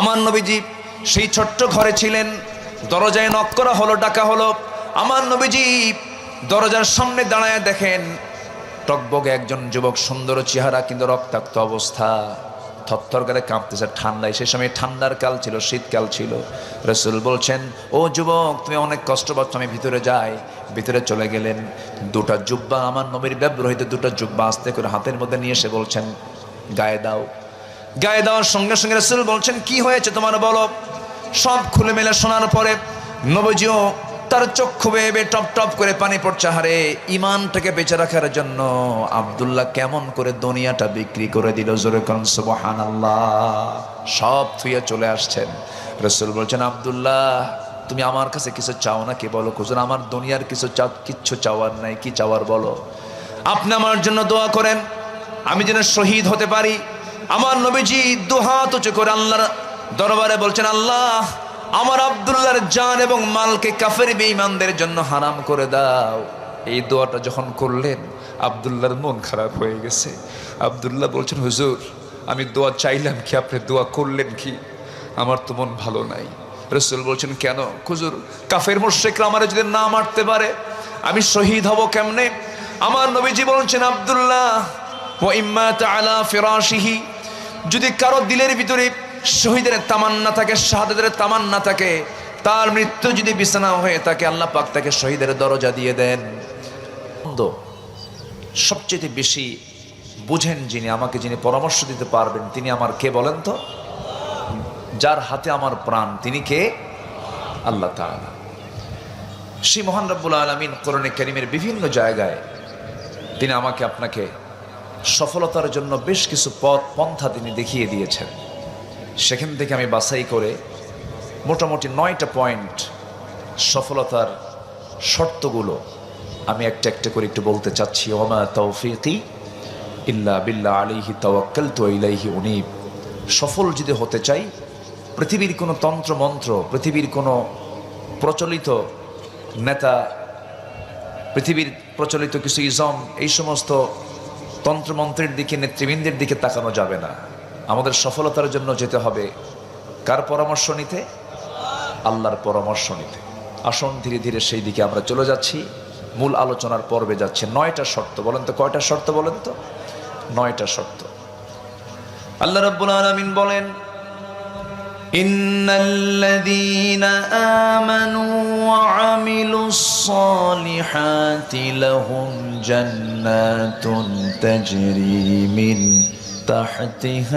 আমার নবীজি সেই ছোট্ট ঘরে ছিলেন। দরজায় নক করা হলো, ডাকা হলো। আমার নবীজি দরজার সামনে দাঁড়ায় দেখেন টকবগে একজন যুবক, সুন্দর চেহারা কিন্তু রক্তাক্ত অবস্থা, থরথর করে কাঁপতেছে ঠান্ডায়। সে সময় ঠান্ডার কাল ছিল, শীতকাল ছিল। রাসূল বলছেন, ও যুবক, তুমি অনেক কষ্ট পাচ্ছ, আমি ভিতরে যাই। ভিতরে চলে গেলেন। দুটা জুব্বা, আমার নবীর ব্যবহৃত দুটা জুব্বা আস্তে করে হাতের মধ্যে নিয়ে এসে বলছেন, গায়ে দাও। গায়ে দেওয়ার সঙ্গে সঙ্গে রাসূল বলছেন, কি হয়েছে তোমার বলো। সব খুলে মেলে শোনার পরে নবীজিও তার চক্ষু বেয়ে টপ টপ করে পানি পড়ছে। হারে, ইমানটাকে বেঁচে রাখার জন্য আব্দুল্লাহ কেমন করে দুনিয়াটা বিক্রি করে দিল। জোরে কোন সুবহানাল্লাহ। সব থুয়ে চলে আসছেন। রাসূল বলছেন, আব্দুল্লাহ, তুমি আমার কাছে কিছু চাও না কি বলো। হুজুর, আমার দুনিয়ার কিচ্ছু চাওয়ার নাই। কি চাওয়ার বলো। আপনি আমার জন্য দোয়া করেন, আমি যেন শহীদ হতে পারি। আমার নবীজি দুহাত উঁচু করে আল্লাহর দরবারে বলছেন, আল্লাহ, আমার আব্দুল্লাহর জান এবং মালকে কাফের বেঈমানদের জন্য হারাম করে দাও। এই দোয়াটা যখন করলেন, আব্দুল্লাহর মন খারাপ হয়ে গেছে। আব্দুল্লাহ বলছেন, হুজুর, আমি দোয়া চাইলাম কি, আপনি দোয়া করলেন কি? আমার তো মন ভালো নাই। রাসূল বলছেন, কেন? হুজুর, কাফের মুশরিকরা আমারে যদি না মারতে পারে, আমি শহীদ হব কেমনে? আমার নবীজি বলছেন, আব্দুল্লাহ, ওয়া ইম্মা তাআলা ফিরাশিহি, যদি কারো দিলের ভিতরে শহীদের তামান্না থাকে, শাহাদাতের তামান্না থাকে, তার মৃত্যু যদি বিছানা হয়ে থাকে, আল্লাহ পাক তাকে শহীদের দরজা দিয়ে দেন। সবচেয়ে বেশি বুঝেন যিনি, আমাকে যিনি পরামর্শ দিতে পারবেন, তিনি আমার কে বলেন তো? যার হাতে আমার প্রাণ, তিনি কে? আল্লাহ তাআলা। সেই মহান রব্বুল আলামিন কোরআনে কারীমের বিভিন্ন জায়গায় তিনি আমাকে আপনাকে সফলতার জন্য বেশ কিছু পথ পন্থা তিনি দেখিয়ে দিয়েছেন। সেখান থেকে আমি বাছাই করে মোটামুটি 9টা পয়েন্ট, সফলতার শর্তগুলো আমি একটা একটা করে একটু বলতে চাচ্ছি। ওমা তৌফিকি ইল্লা বিল্লাহ আলাইহি তাওয়াক্কালতু ওয়া ইলাইহি উনীব। সফল যদি হতে চাই, পৃথিবীর কোনো তন্ত্র মন্ত্র, পৃথিবীর কোনো প্রচলিত নেতা, পৃথিবীর প্রচলিত কিছু ইজম, এই সমস্ত তন্ত্রমন্ত্রের দিকে, নেতৃবৃন্দের দিকে তাকানো যাবে না। আমাদের সফলতার জন্য যেতে হবে কার পরামর্শ নিতে? আল্লাহর পরামর্শ নিতে। আসুন ধীরে ধীরে সেই দিকে আমরা চলে যাচ্ছি, মূল আলোচনার পর্বে যাচ্ছে। 9টা শর্ত বলেন তো, কয়টা শর্ত বলেন তো? 9টা শর্ত। আল্লাহ রাব্বুল আলামিন বলেন, ইন্নাল্লাযীনা আমানু ওয়া আমিলুস সালিহাতি লাহুম জান্নাতুন তাজরি মিন তাহতিহা